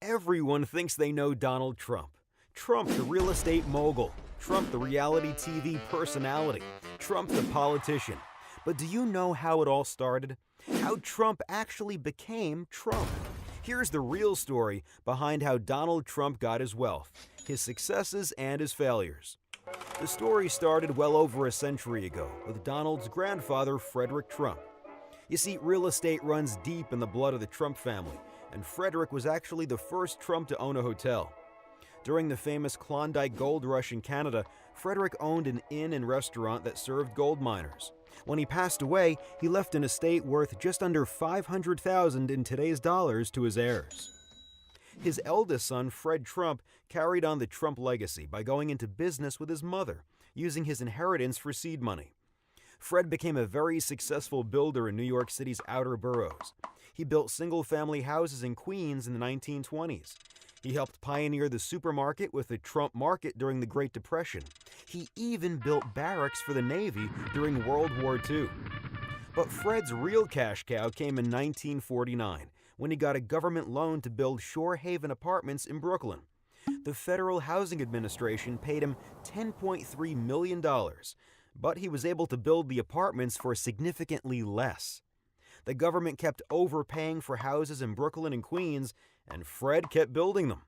Everyone thinks they know Donald Trump. Trump, the real estate mogul. Trump, the reality TV personality. Trump, the politician. But do you know how it all started? How Trump actually became Trump? Here's the real story behind how Donald Trump got his wealth, his successes, and his failures. The story started well over a century ago with Donald's grandfather, Frederick Trump. You see, real estate runs deep in the blood of the Trump family, and Frederick was actually the first Trump to own a hotel. During the famous Klondike Gold Rush in Canada, Frederick owned an inn and restaurant that served gold miners. When he passed away, he left an estate worth just under $500,000 in today's dollars to his heirs. His eldest son, Fred Trump, carried on the Trump legacy by going into business with his mother, using his inheritance for seed money. Fred became a very successful builder in New York City's outer boroughs. He built single-family houses in Queens in the 1920s. He helped pioneer the supermarket with the Trump Market during the Great Depression. He even built barracks for the Navy during World War II. But Fred's real cash cow came in 1949, when he got a government loan to build Shore Haven Apartments in Brooklyn. The Federal Housing Administration paid him $10.3 million, but he was able to build the apartments for significantly less. The government kept overpaying for houses in Brooklyn and Queens, and Fred kept building them.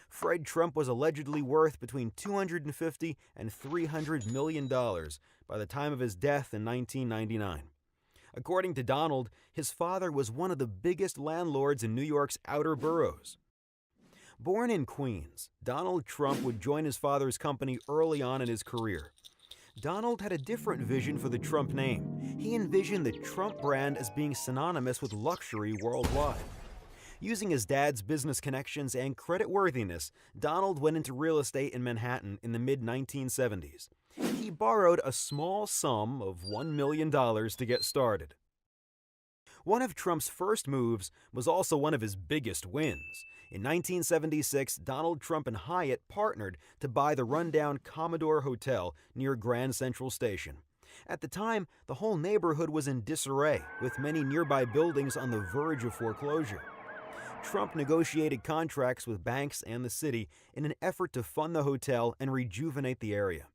Fred Trump was allegedly worth between $250 and $300 million by the time of his death in 1999. According to Donald, his father was one of the biggest landlords in New York's outer boroughs. Born in Queens, Donald Trump would join his father's company early on in his career. Donald had a different vision for the Trump name. He envisioned the Trump brand as being synonymous with luxury worldwide. Using his dad's business connections and creditworthiness, Donald went into real estate in Manhattan in the mid-1970s. He borrowed a small sum of $1 million to get started. One of Trump's first moves was also one of his biggest wins. In 1976, Donald Trump and Hyatt partnered to buy the rundown Commodore Hotel near Grand Central Station. At the time, the whole neighborhood was in disarray, with many nearby buildings on the verge of foreclosure. Trump negotiated contracts with banks and the city in an effort to fund the hotel and rejuvenate the area.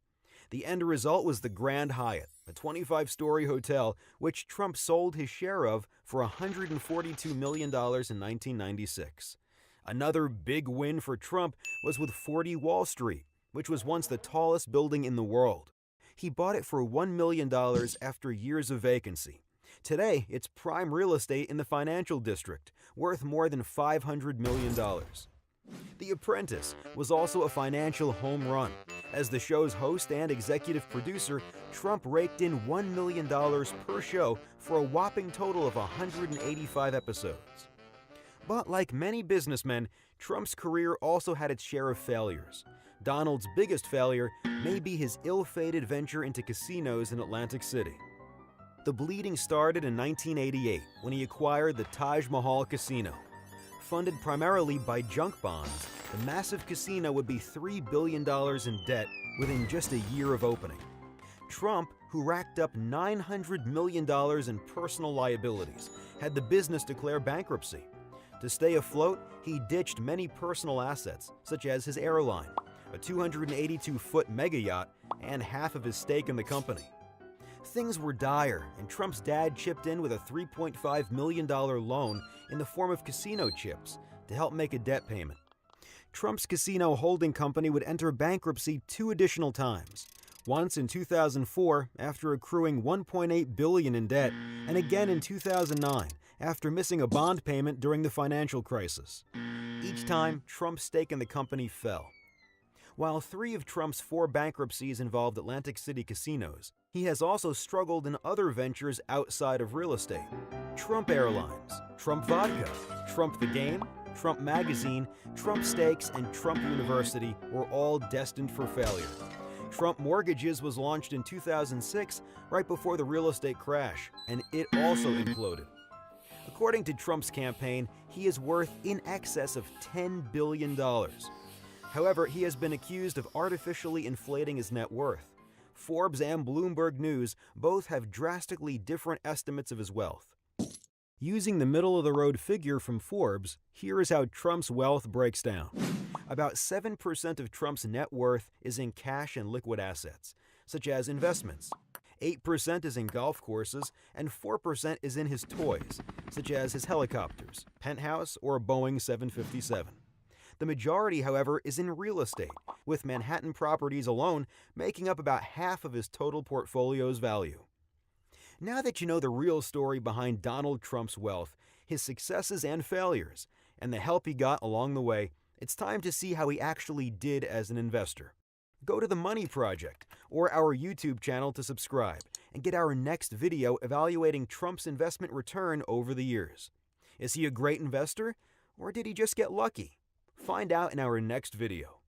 The end result was the Grand Hyatt, a 25-story hotel which Trump sold his share of for $142 million in 1996. Another big win for Trump was with 40 Wall Street, which was once the tallest building in the world. He bought it for $1 million after years of vacancy. Today, it's prime real estate in the financial district, worth more than $500 million. The Apprentice was also a financial home run. As the show's host and executive producer, Trump raked in $1 million per show for a whopping total of 185 episodes. But like many businessmen, Trump's career also had its share of failures. Donald's biggest failure may be his ill-fated venture into casinos in Atlantic City. The bleeding started in 1988 when he acquired the Taj Mahal Casino. Funded primarily by junk bonds, the massive casino would be $3 billion in debt within just a year of opening. Trump, who racked up $900 million in personal liabilities, had the business declare bankruptcy. To stay afloat, he ditched many personal assets, such as his airline, a 282-foot mega yacht, and half of his stake in the company. Things were dire, and Trump's dad chipped in with a $3.5 million loan in the form of casino chips to help make a debt payment. Trump's casino holding company would enter bankruptcy 2 additional times, once in 2004 after accruing $1.8 billion in debt, and again in 2009 after missing a bond payment during the financial crisis. Each time, Trump's stake in the company fell. While 3 of Trump's 4 bankruptcies involved Atlantic City casinos, he has also struggled in other ventures outside of real estate. Trump Airlines, Trump Vodka, Trump the Game, Trump Magazine, Trump Steaks, and Trump University were all destined for failure. Trump Mortgages was launched in 2006, right before the real estate crash, and it also imploded. According to Trump's campaign, he is worth in excess of $10 billion. However, he has been accused of artificially inflating his net worth. Forbes and Bloomberg News both have drastically different estimates of his wealth. Using the middle-of-the-road figure from Forbes, here is how Trump's wealth breaks down. About 7% of Trump's net worth is in cash and liquid assets, such as investments. 8% is in golf courses, and 4% is in his toys, such as his helicopters, penthouse, or Boeing 757. The majority, however, is in real estate, with Manhattan properties alone making up about half of his total portfolio's value. Now that you know the real story behind Donald Trump's wealth, his successes and failures, and the help he got along the way, it's time to see how he actually did as an investor. Go to The Money Project or our YouTube channel to subscribe and get our next video evaluating Trump's investment return over the years. Is he a great investor, or did he just get lucky? Find out in our next video.